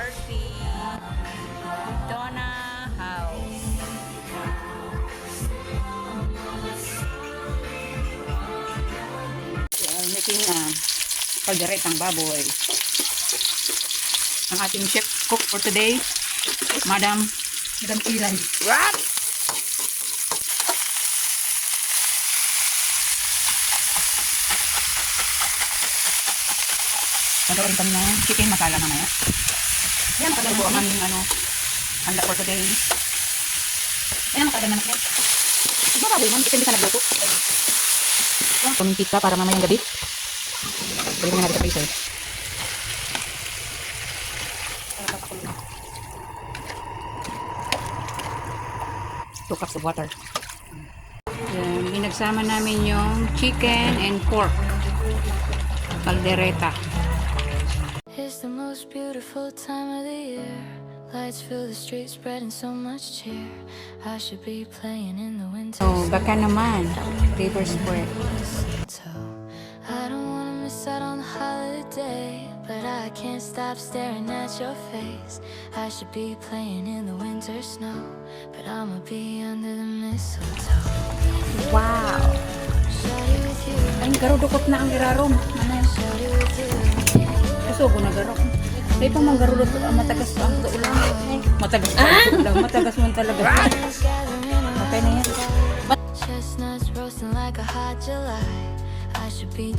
party. Donna House. Making kalderetang baboy. Ang ating chef cook for today, Madam Kilay. What? Nagawin kami ng chicken masala mamaya. Yan, makagabo ang aming handa for today. Ayan, makagabo na natin. Diba baboy man, depende sa nagluto. Pamintika para mamayang gabi. Balik na natin sa freezer. 2 cups of water. Yan, pinagsama namin yung chicken and pork. Caldereta. It's the most beautiful time of the year. Lights fill the streets, spreading so much cheer. I should be playing in the winter. Oh, baka naman. Paper square. I don't wanna miss out on the holiday, but I can't stop staring at your face. I should be playing in the winter snow, but I'ma be under the mistletoe. Wow! Shawty with you, Ay, garudukot na ang irarom. shawty with you. Kasugo na garok. Ay, pa mang garudot. Matagas pa ang ulam. Matagas pa ang ulam. Matagas mo talaga. Okay na yan. Chestnuts roasting like a hot July. I should be.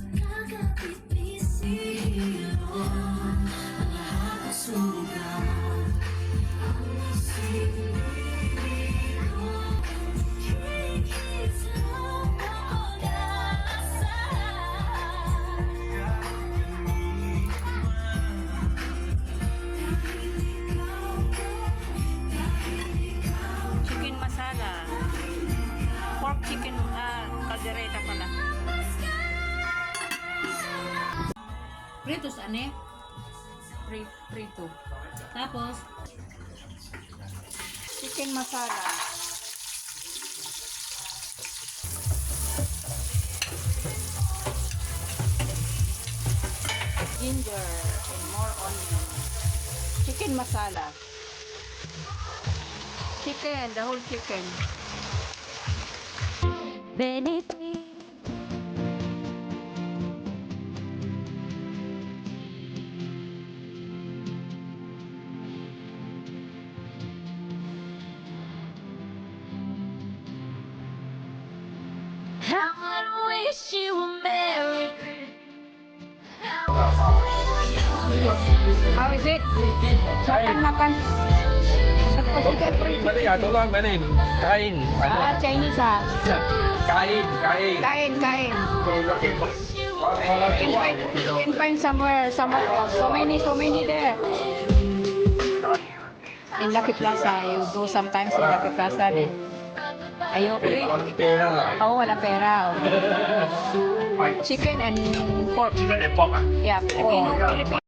Chicken masala. Pork chicken caldereta pala. Pritos ane? Prito. Tapos chicken masala. Ginger and more onion. Chicken masala. Chicken, the whole chicken. I would wish you were married. How is it? Makan. Mali, ato lang, manin. Kain. Chinese Kain, kain. Kain. You can find somewhere else. So many there. In Lucky Plaza, you go sometimes in Lucky Plaza. Ayoko. Pera. Oo, wala pera. Okay. Chicken and pork. Chicken and pork. Yeah, Philippine.